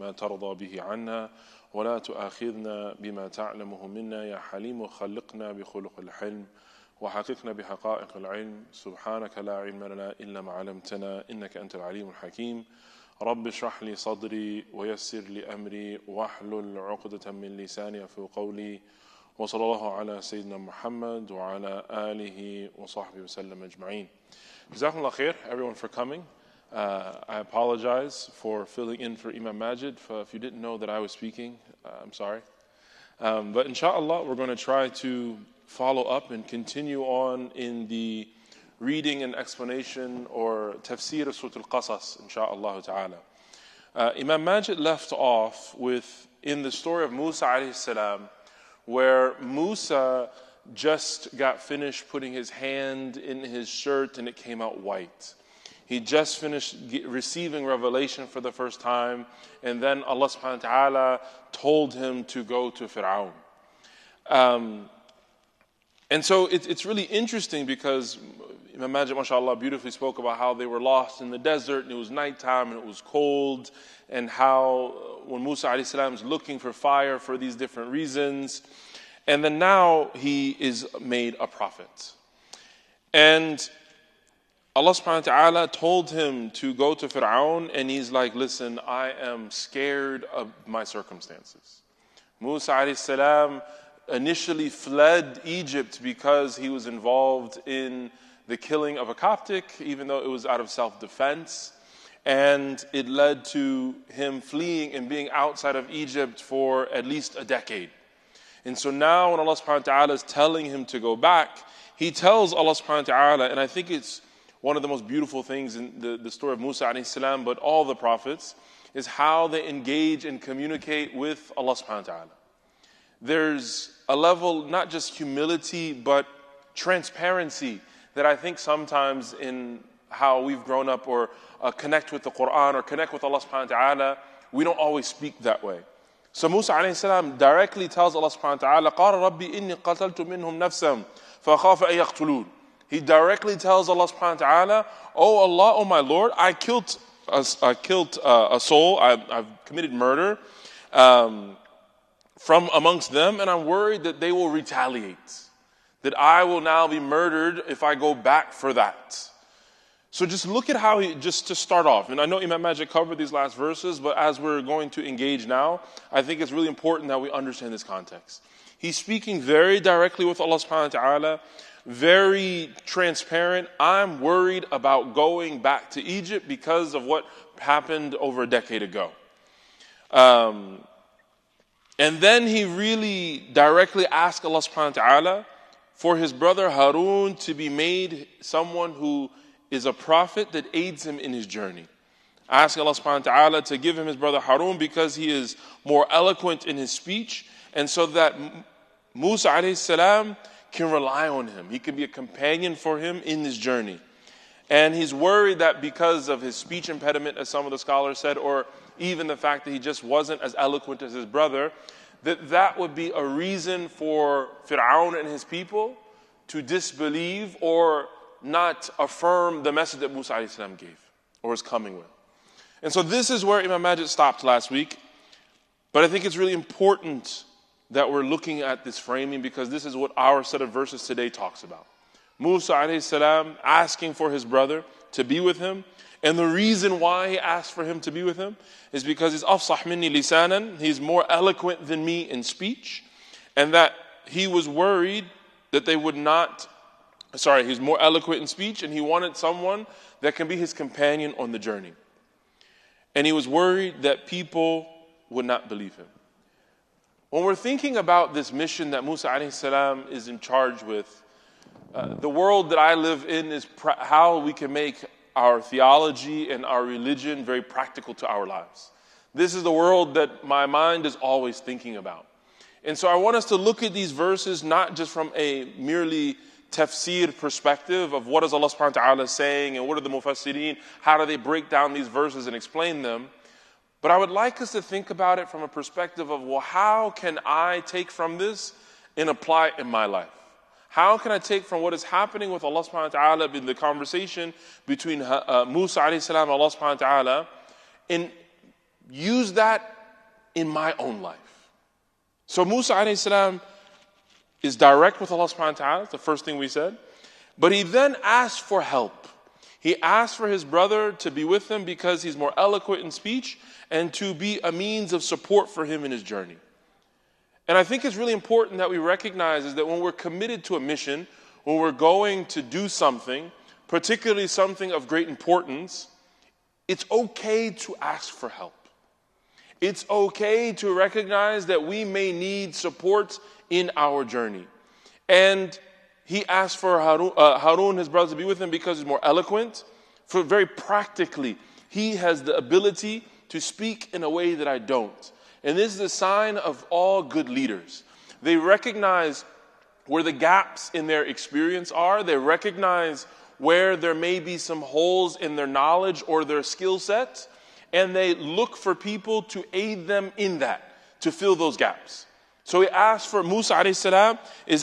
ما ترضى به عنا ولا تؤاخذنا بما تعلمه منا يا حليم خلقنا بخلق الحلم وحققنا بحقائق العلم سبحانك لا علم لنا إلا ما علمتنا إنك أنت العليم الحكيم رب اشرح لي صدري ويسر لي أمري واحلل عقدة من لساني يفقهوا قولي وصلى الله على سيدنا محمد وعلى آله وصحبه وسلم أجمعين. Jazakumullah khair, everyone, for coming. I apologize for filling in for Imam Majid. If you didn't know that I was speaking, I'm sorry. But inshallah, we're going to try to follow up and continue on in the reading and explanation or tafsir of Surah Al-Qasas, inshallah ta'ala. Imam Majid left off with, in the story of Musa alayhi salam, where Musa just got finished putting his hand in his shirt and it came out white. He just finished receiving revelation for the first time, and then Allah subhanahu wa ta'ala told him to go to Fir'aun. And so it's really interesting because Imam Majid, mashallah, beautifully spoke about how they were lost in the desert and it was nighttime and it was cold, and how when Musa alayhi salam is looking for fire for these different reasons, and then now he is made a prophet. And Allah subhanahu wa ta'ala told him to go to Fir'aun, and he's like, listen, I am scared of my circumstances. Musa alayhi salam initially fled Egypt because he was involved in the killing of a Coptic, even though it was out of self-defense. And it led to him fleeing and being outside of Egypt for at least a decade. And so now when Allah subhanahu wa ta'ala is telling him to go back, he tells Allah subhanahu wa ta'ala, and I think it's one of the most beautiful things in the story of Musa alayhi salam, but all the prophets, is how they engage and communicate with Allah subhanahu wa ta'ala. There's a level, not just humility, but transparency that I think sometimes in how we've grown up or connect with the Quran or connect with Allah subhanahu wa ta'ala, we don't always speak that way. So Musa alayhi salam directly tells Allah subhanahu wa ta'ala, قَالَ رَبِّي إِنِّي قَتَلْتُ مِنْهُمْ نَفْسًا فَأَخَافَ أَن يَقْتُلُونَ. He directly tells Allah subhanahu wa ta'ala, oh Allah, oh my Lord, I killed a soul, I've committed murder from amongst them, and I'm worried that they will retaliate, that I will now be murdered if I go back for that. So just look at how he, just to start off, and I know Imam Majid covered these last verses, but as we're going to engage now, I think it's really important that we understand this context. He's speaking very directly with Allah subhanahu wa ta'ala, very transparent. I'm worried about going back to Egypt because of what happened over a decade ago. And then he really directly asked Allah subhanahu wa ta'ala for his brother Harun to be made someone who is a prophet that aids him in his journey. Ask Allah subhanahu wa ta'ala to give him his brother Harun because he is more eloquent in his speech, and so that Musa alayhi salam can rely on him. He can be a companion for him in this journey. And he's worried that because of his speech impediment, as some of the scholars said, or even the fact that he just wasn't as eloquent as his brother, that would be a reason for Fir'aun and his people to disbelieve or not affirm the message that Musa alayhi salam gave or is coming with. And so this is where Imam Majid stopped last week. But I think it's really important that we're looking at this framing, because this is what our set of verses today talks about. Musa alayhi salam asking for his brother to be with him. And the reason why he asked for him to be with him is because he's afsah minni lisanan, he's more eloquent than me in speech, and that he was worried that they would not, he's more eloquent in speech, and he wanted someone that can be his companion on the journey. And he was worried that people would not believe him. When we're thinking about this mission that Musa alayhi salam is in charge with, the world that I live in is how we can make our theology and our religion very practical to our lives. This is the world that my mind is always thinking about. And so I want us to look at these verses not just from a merely tafsir perspective of what is Allah subhanahu wa ta'ala saying and what are the mufassirin, how do they break down these verses and explain them. But I would like us to think about it from a perspective of, well, how can I take from this and apply it in my life? How can I take from what is happening with Allah subhanahu wa ta'ala in the conversation between Musa alayhi salam and Allah subhanahu wa ta'ala and use that in my own life. So Musa alayhi salam is direct with Allah subhanahu wa ta'ala, the first thing we said. But he then asked for help. He asked for his brother to be with him because he's more eloquent in speech and to be a means of support for him in his journey. And I think it's really important that we recognize is that when we're committed to a mission, when we're going to do something, particularly something of great importance, it's okay to ask for help. It's okay to recognize that we may need support in our journey. And he asked for Harun, his brother, to be with him because he's more eloquent. For very practically, he has the ability to speak in a way that I don't. And this is a sign of all good leaders. They recognize where the gaps in their experience are. They recognize where there may be some holes in their knowledge or their skill set. And they look for people to aid them in that, to fill those gaps. So he asked for Musa alayhi salam is